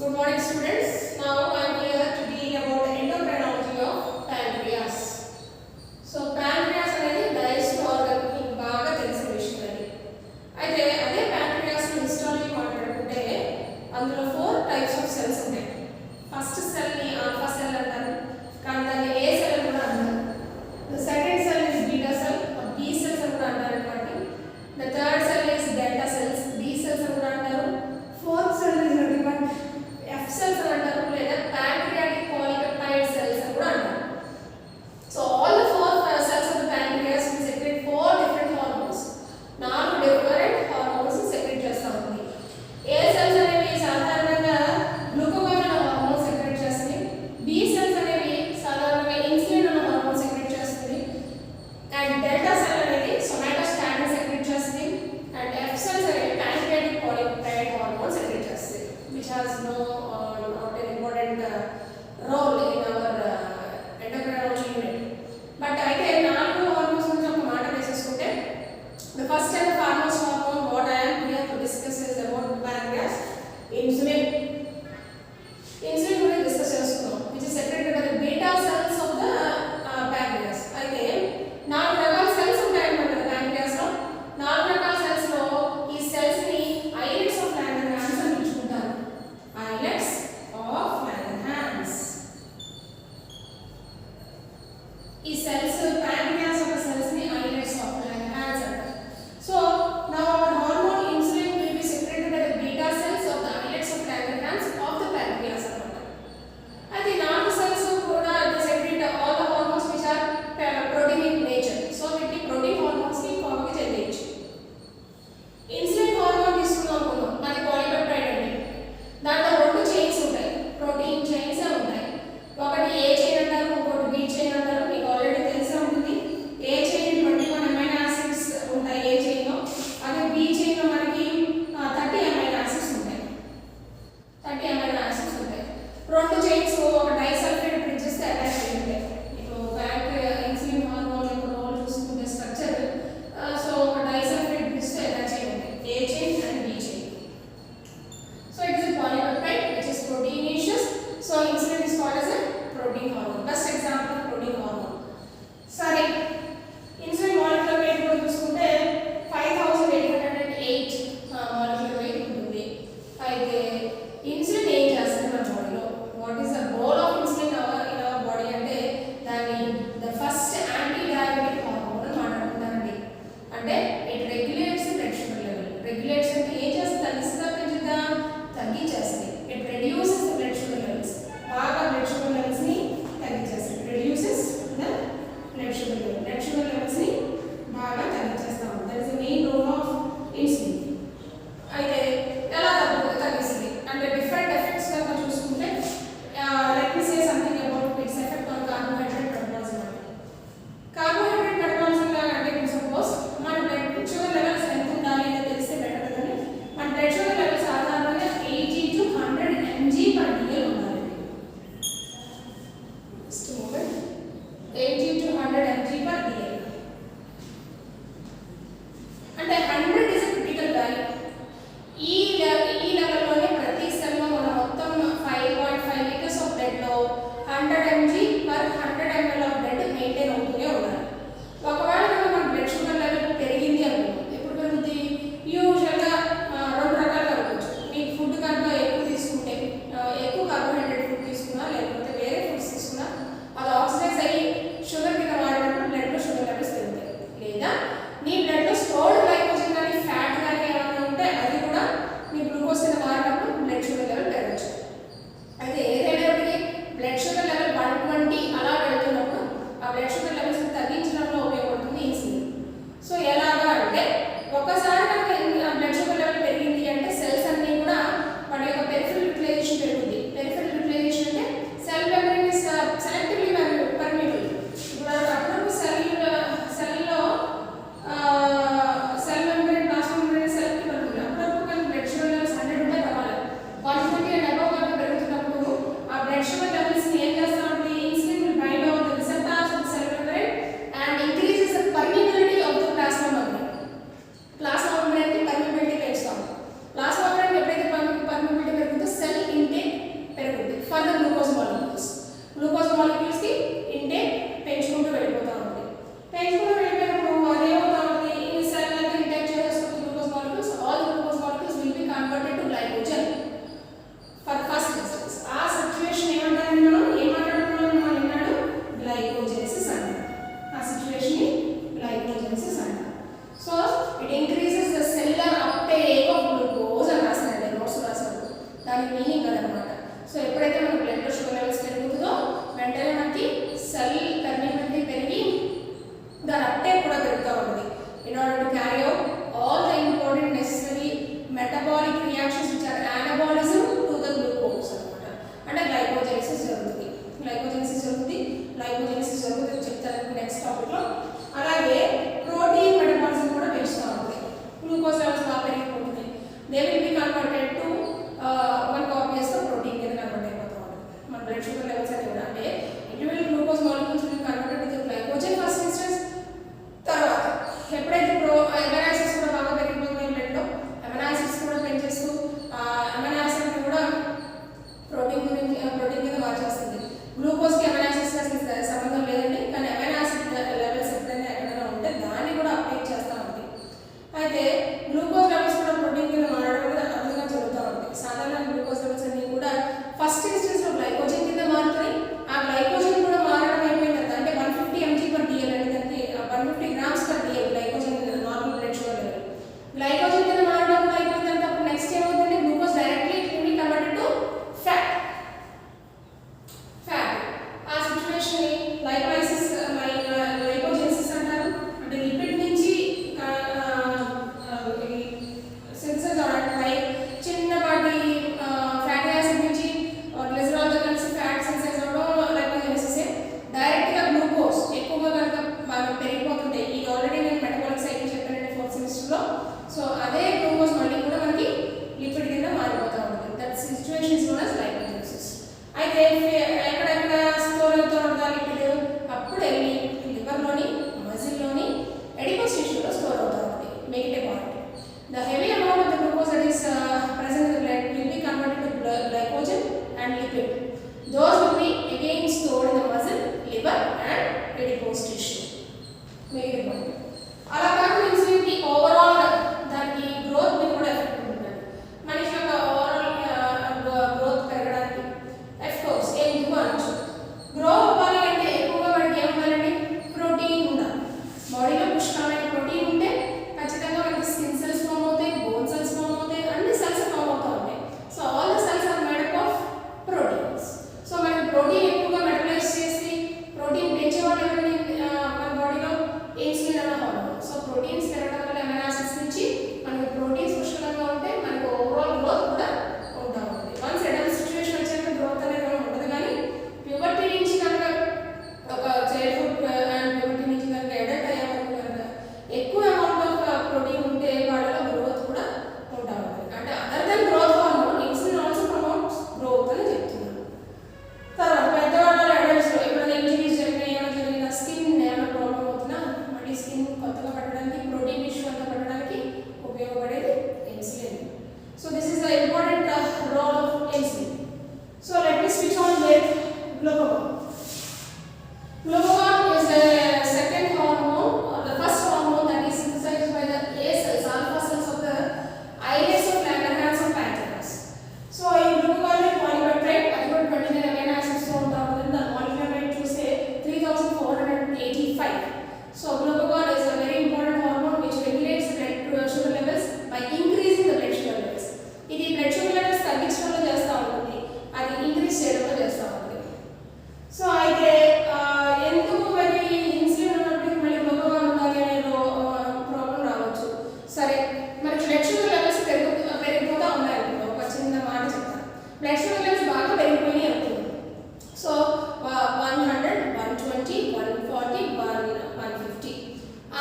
Good morning, students. Now I am here to deal about the endocrinology of pancreas. So pancreas అనేది digest organ మీకు బాగా తెలిసిన విషయం అది. అయితే అదే pancreas హిస్టాలజీ మాట్లాడుకుంటే అందులో 4 టైప్స్ ఆఫ్ సెల్స్ ఉంటాయి. ఫస్ట్ సెల్ ని ఆల్ఫా సెల్ అంటారు. కానీ దాన్ని ఏ సెల్ అని కూడా అంటారు. The second cell is beta cell or B cells అని కూడా అంటారు అన్నమాట. The third cell is delta cells, B cells అని కూడా అంటారు. Fourth cell is nothing but F cells అని అంటారు లేదా pancreatic polypeptide cells అని కూడా అంటారు. So all the four cells of the pancreas will secrete 4 different hormones. 4 different hormones secrete చేస్తా ఉంది. A cells అనేవి సాధారణంగా గ్లూకగోన్ అనే హార్మోన్ సెక్రెట్ చేస్తుంది. B cells అనేవి సాధారణంగా ఇన్సులిన్ అనే హార్మోన్ సెక్రెట్ చేస్తుంది. అండ్ డెల్టా సెల్ అనేది సొమాటోస్టాటిన్ సెక్రెట్ చేస్తుంది. అండ్ F cells అనేవి pancreatic polypeptide hormone secrete చేస్తుంది, which has no not an important role in our endocrinology unit. But అయితే 4 హార్మోన్స్ గురించి ఒక మాట వేసేసుకుంటే the first and foremost hormone what I am here to discuss is about pancreas, insulin. Insulin గురించి discuss చేస్తున్నాం, which is secreted by the beta cells of the pancreas. అయితే 4 రకాల cells ఉంటాయన్నమాట pancreas లో. 4 రకాల సెల్స్ లో ఈ సెల్స్ ని islets of Langerhans అని పిలుచుకుంటారు. Islets of Langerhans. ఈ సెల్స్ pancreas యొక్క సెల్స్ ని islets of Langerhans అంటారు. So now our hormone insulin will be secreted by the beta cells of the islets of Langerhans of the pancreas అన్నమాట. అది 4 cells కూడా they secrete all the hormones which are protein in nature. So వీటి protein hormones కి common గా చెందేయచ్చు. Insulin hormone తీసుకున్నాం అనుకుందాం, అది polypeptide అండి. దాంట్లో 2 చైన్స్ ఉంటాయి, ప్రోటీన్ చైన్స్ ఉంటాయి. ఒకటి ఏ చైన్ అంటారు, ఇంకోటి బి చైన్ అంటారు. మీకు ఆల్రెడీ తెలుసు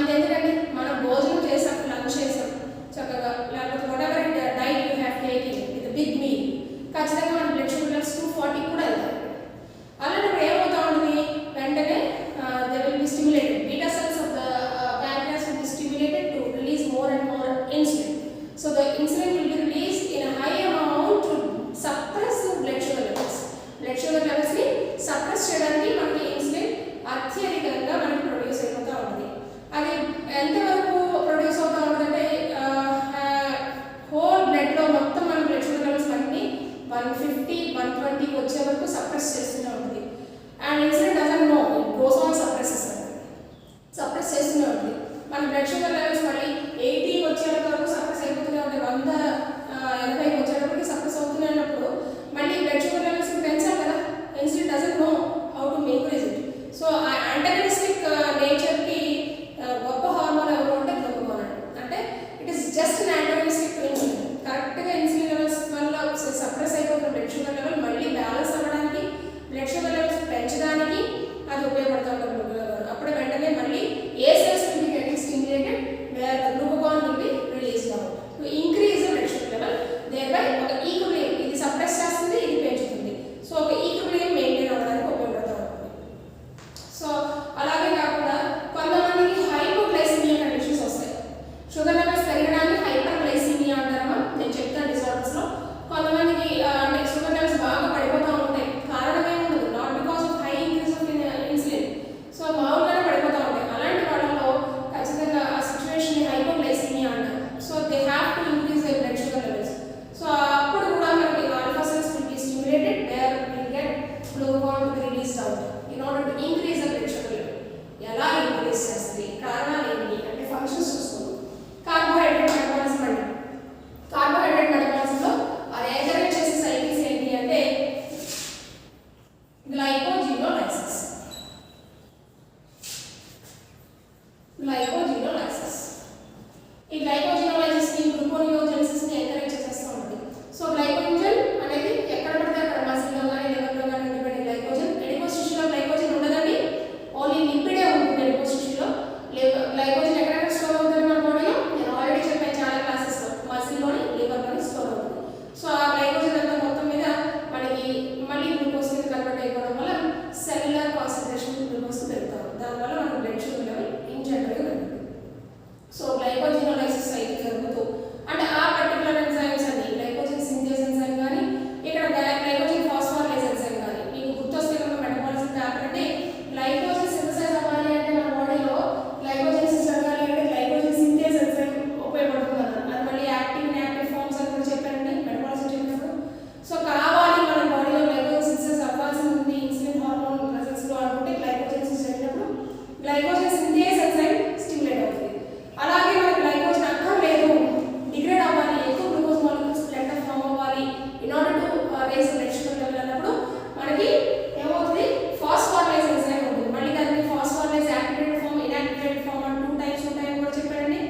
ఇంతెందుకండి మనం భోజనం చేసాం, లంచ్ చేసాం చక్కగా, లేకపోతే whatever diet you have taking with big meal, ఖచ్చితంగా మన బ్లడ్ షుగర్ లెవెల్స్ 240 కూడా వెళ్తాయి. అలాంటప్పుడు ఏమవుతా ఉంటుంది, వెంటనే they will be stimulated, beta cells of the pancreas will be stimulated to release more and more insulin. So the insulin will be release in a high amount to suppress blood sugar levels. Blood sugar levels ని suppress చేయడానికి మనకి insulin అత్యధికంగా మనకి produce అయిపోతూ ఉంటుంది. అది ఎంతవరకు produce అవుతూ ఉంటుందంటే హోల్ బ్లడ్లో మొత్తం మన బ్లడ్ షుగర్ లెవెల్స్ అన్ని 150, 120 వచ్చే వరకు సప్రెస్ చేస్తూనే ఉంటుంది. And insulin doesn't no, it goes on suppress చేస్తూనే ఉంటుంది. మన బ్లడ్ షుగర్ లెవెల్స్ మళ్ళీ 80 వచ్చేంత వరకు సప్రెస్ అయిపోతూనే ఉంటాయి. 180 వచ్చేటప్పటికి సప్రెస్ అవుతూనే ఉన్నప్పుడు మళ్ళీ బ్లడ్ షుగర్ లెవెల్స్ పెంచాలి కదా. Insulin doesn't know how to increase it. So ఆ యాంటాగనిస్టిక్ నేచర్కి గొప్ప హార్మోన్ ఎవరు అంటే గ్లూకగోన్. అంటే it is just an antagonistic to insulin. కరెక్ట్గా ఇన్సులిన్ లెవెల్స్ వల్ల సప్రెస్ అయిపోతున్న బ్లడ్ షుగర్ లెవెల్ మళ్ళీ బ్యాలెన్స్ అవ్వడానికి, బ్లడ్ షుగర్ లెవెల్స్ పెంచడానికి అది ఉపయోగపడుతూ ఉంటుంది గ్లూకగోన్. అప్పుడే వెంటనే మళ్ళీ A cells will be getting stimulated where the glucagon will be released out to increase the blood sugar level. Thereby ఒక ఈక్విలిబ్రియం, ఇది సప్రెస్ చేస్తుంది, ఇది పెంచుతుంది. సో ఒక ఈక్విలిబ్రియం మెయింటైన్ అవ్వడానికి ఉపయోగపడుతూ ఉంటుంది. సో అలాగే కాకుండా కొంతమందికి హైపోగ్లైసిమియా కండిషన్స్ వస్తాయి. షుగర్ లెవెల్స్ పెరగడానికి హైపర్ గ్లైసిమియా అంటారమ్మా, నేను చెప్తాను డిజార్డర్స్లో. కొంతమందికి అంటే షుగర్ లెవెల్స్ బాగా పడిపోతూ ఉంటాయి, కారణం ఏముండదు, not because of high increase of insulin. So మామూలుగానే పడిపోతూ ఉంటాయి. అలాంటి వాళ్ళలో ఖచ్చితంగా ఆ సిచ్యువేషన్ హైపోగ్లైసిమియా అంటారు. So they have to increase the blood sugar levels. So అప్పుడు కూడా మనకి alpha cells will be stimulated where will get glucagon to be released out in order to increase the blood sugar level. ఎలా increase చేస్తుంది, కారణాలు ఏంటి అంటే functions చూసుకోండి. Carbohydrate metabolism అండి. కార్బోహైడ్రేట్ మెటబాలిజంలో అది ఎంకరేజ్ చేసే సైకిల్స్ ఏంటి అంటే గ్లైకోజినోలైసిస్. ఈ గ్లైకోజినోలైసిస్ ని గ్లూకోనియోజెనిసిస్ ని ఎంకరేజ్ చేసేస్తూ ఉంటుంది. సో గ్లైకోజన్ అనేది ఎక్కడ పడితే అక్కడ మసిల్లో కానీ లివర్లో కానీ ఉండే గ్లైకోజన్. ఎడిపోస్ టిష్యూలో గ్లైకోజన్ ఉండదండి, ఓన్లీ లిపిడే ఉంటుంది ఎడిపోస్ టిష్యూలో. గ్లైకోజన్ ఎక్కడెక్కడ స్టోర్ అవుతుంది మన బాడీలో, నేను ఆల్రెడీ చెప్పాను చాలా క్లాసెస్లో, మసిల్లోని లివర్లోని స్టోర్ అవుతుంది. సో ఆ గ్లైకోజన్ అంతా మొత్తం మీద మనకి మళ్ళీ గ్లూకోజ్ కింద కన్వర్ట్ అయిపోవడం వల్ల సెల్యులర్ కాన్సన్ట్రేషన్ గ్లూకోజ్ పెరుగుతాం. దానివల్ల మన బ్లడ్ షుగర్ లెవెల్ ఇన్ జనరల్గా పెరుగుతుంది. సో గ్లైకోజినోలైసిస్ సైకిల్ జరుగుతూ అంటే ఆ పర్టికులర్ ఎంజైమ్స్ అన్ని గ్లైకోజన్ సింథేస్ ఎంజైమ్ కానీ ఇక్కడ గ్లైకోజన్ ఫాస్ఫోరైలేజ్ ఎంజైమ్ కానీ మీకు గుర్తొస్తే కనుక మెటబాలిజం కాబట్టి గ్లైకోజన్ సింథసైజ్ అవ్వాలి అంటే మన బాడీలో గ్లైకోజన్ జరగాలి అంటే గ్లైకోజన్ సింథేస్ ఎంజైమ్ ఉపయోగపడుతుంది అన్నారు. అది మళ్ళీ యాక్టివ్ ఇన్యాక్టివ్ ఫార్మ్స్ అని కూడా చెప్పారండి మెటబాలిజం చెప్పినప్పుడు. సో కావాలి మన బాడీలో గ్లైకోజన్ సింథసిస్ అవ్వాల్సి ఉంది ఇన్సులిన్ హార్మోన్ ప్రెసెన్స్లో అనుకుంటే గ్లైకోజన్ జరిగినప్పుడు గ్లైకోజన్ సింథేస్ ఎంజైమ్ స్టిమ్యులేట్ అవుతుంది. అలాగే మన గ్లైకోజన్ అక్కర్లేదు, డిగ్రేడ్ అవ్వాలి, ఎక్కువ గ్లూకోజ్ మాలిక్యూల్స్ బ్లడ్ ఫామ్ అవ్వాలి in order to raise blood sugar level అన్నప్పుడు మనకి ఏమవుతుంది, ఫాస్ఫోరైలేజ్ ఎంజైమ్ ఉంటుంది. మళ్ళీ దానికి phosphorylase activated form, inactivated form అని 2 టైప్స్ ఉంటాయని కూడా చెప్పారండి.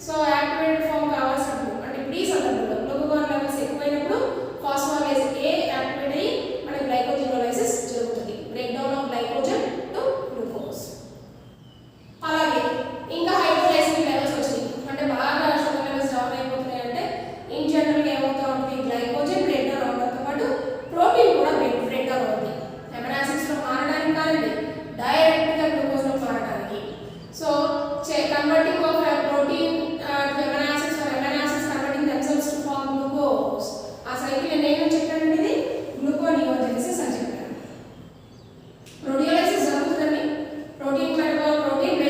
సో యాక్టివేటెడ్ ఫామ్ కావాల్సినప్పుడు అంటే ఈ సందర్భంలో గ్లూకగోన్ లెవెల్స్ ఎక్కువైనప్పుడు ఫాస్ఫోరైలేజ్ ఏ యాక్టివేట్ అయ్యి మన గ్లైకోజినోలైసిస్ జరుగుతుంది, break down of glycogen to glucose. అలాగే ఇంకా హైపోగ్లైసిమిక్ లెవెల్స్ వచ్చినాయి అంటే బాగా షుగర్ లెవెల్స్ డౌన్ అయిపోతున్నాయి అంటే ఇన్ జనరల్గా ఏమవుతా ఉంటుంది, గ్లైకోజన్ బ్రేక్ డౌన్ అవడంతో పాటు ప్రోటీన్ కూడా బ్రేక్ డౌన్ అవుతుంది. అమైనో యాసిడ్స్లో మారడానికి కాదండి, డైరెక్ట్గా గ్లూకోజ్లో మారడానికి. So converting of protein to amino acids or amino acids converting themselves to form glucose. ఆ సైకిల్ నేను చెప్పానండి, ఇది గ్లూకోనియోజెనిసిస్ అని చెప్పాను. ప్రోటియోలైసిస్ జరుగుతుందండి, ప్రోటీన్ బ్రేక్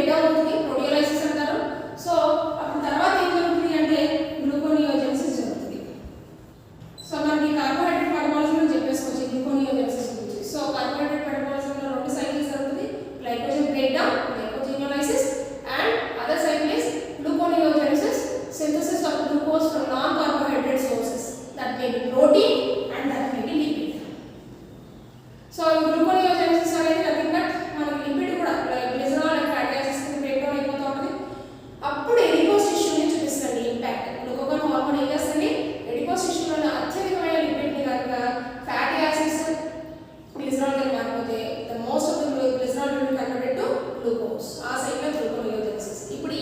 డౌన్ అవుతుంది, ప్రోటియోలైసిస్ అంటారు. సో అప్పుడు తర్వాత ఏం జరుగుతుంది అంటే గ్లూకోనియోజెనిసిస్ జరుగుతుంది. సో మనకి కార్బోహైడ్రేట్ మెటబాలిజం చెప్పేసుకోవచ్చు గ్లూకోనియోజెనిసిస్ గురించి. సో కార్బోహైడ్రేట్ మెటబాలిజంలో 2 సైకిల్స్ జరుగుతుంది, glycogen break down glycogenolysis and other cycle is gluconeogenesis, synthesis of glucose from non carbohydrate sources that may be protein and that may be lipid. So gluconeogenesis అనేది nothing but మనకి lipid కూడా glycerol and fatty acids కింద break down అయిపోతూ ఉంటుంది. అప్పుడు adipose టిష్యూని చూపిస్తుంది impact. గ్లూకగోన్ hormone ఏం చేస్తుంది, ఎడిపోస్ టిష్యూలో అత్యధికమైన లిపిడ్ని కనుక ఫ్యాటీ యాసిడ్స్ గ్లిజరాల్ గా మారిపోతే the most of the glycerol will be converted to glucose. ఆ సైకిల్ గ్లూకోనియోజెనిసిస్. ఇప్పుడు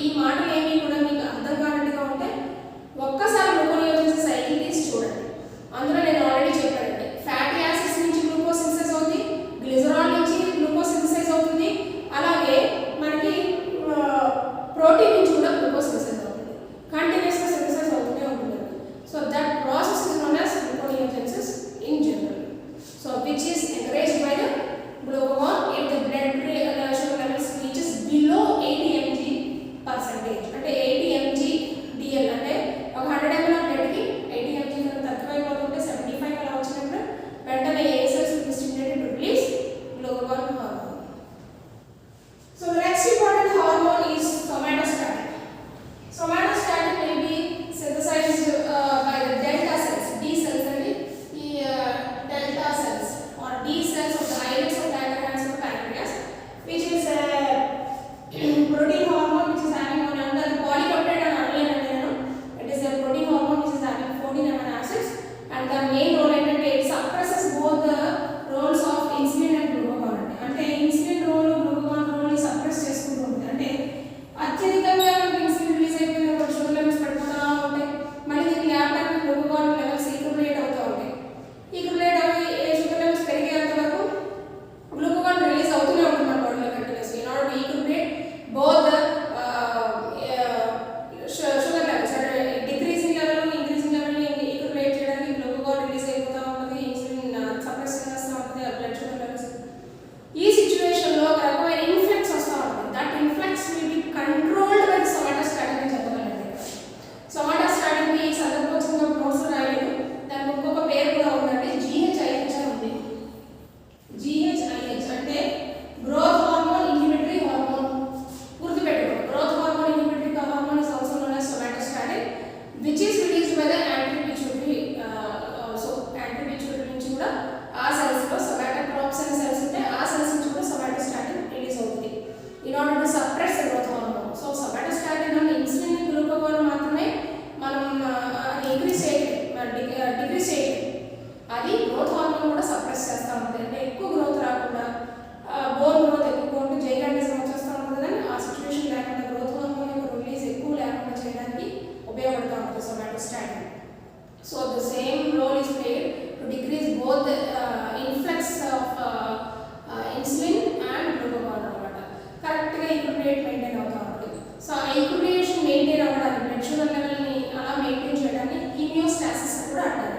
అనేది ఈక్విలిబ్రియం మెయింటైన్ అవుతా ఉంటుంది. సో ఆ ఈక్విలిబ్రియేషన్ మెయింటైన్ అవ్వడానికి బ్లడ్ షుగర్ లెవెల్ని అలా మెయింటైన్ చేయడానికి హీమియోస్టాసిస్ అని కూడా అంటారు.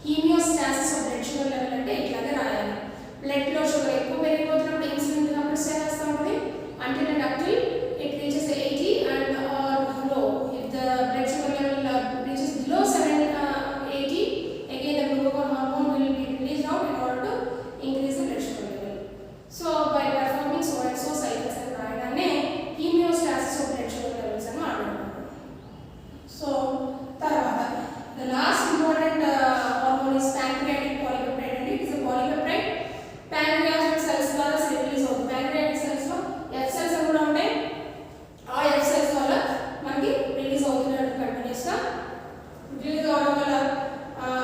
Homeostasis of blood sugar level అంటే ఇట్లాగే రాయాలి. బ్లడ్లో షుగర్ ఎక్కువ పెరిగిపోతున్నప్పుడు ఇన్సులిన్ ఉన్నప్పుడు చేస్తూ ఉంటుంది until and up till it reaches 80 and or low. If the blood sugar level reaches below 80, again the glucagon hormone will be released out in order to increase the blood sugar level. So by performing so and so cycles and రాయడాన్ని homeostasis of blood sugar levels అని మాట్లాడుకుంటాం. So తర్వాత the last important hormone is pancreatic polypeptide and it is a polypeptide. Pancreatic cells ద్వారా release అవుతుంది. pancreatic cells లో F cells కూడా ఉంటాయి. ఆ F cells వల్ల మనకి రిలీజ్ అవుతున్నాడు కంటిన్యూస్ గా రిలీజ్ అవడం వల్ల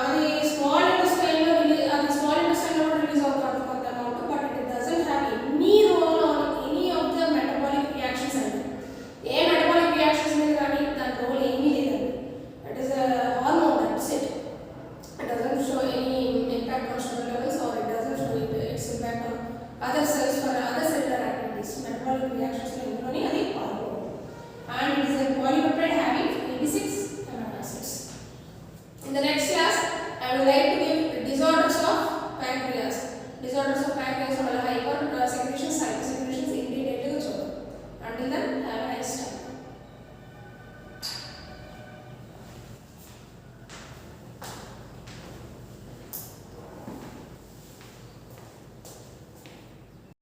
అది స్మాల్ ఇంటెస్టైన్ లో అది స్మాల్ ఇంటెస్టైన్ లో కూడా రిలీజ్ అవుతుంది కొంత amount, but it doesn't have any roll on any of the metabolic reactions అండి. ఏ మెటబాలిక్ రియాక్షన్స్ మీద కానీ దాని రోల్ ఏమీ లేదండి. It is a hormone that's it. It doesn't show any impact on sugar levels or it doesn't show its impact on other cells for other cellular activities. Metabolic reactions lo induloni adi hormone and it is a polypeptide having 86 amino acids. In the next class I would like to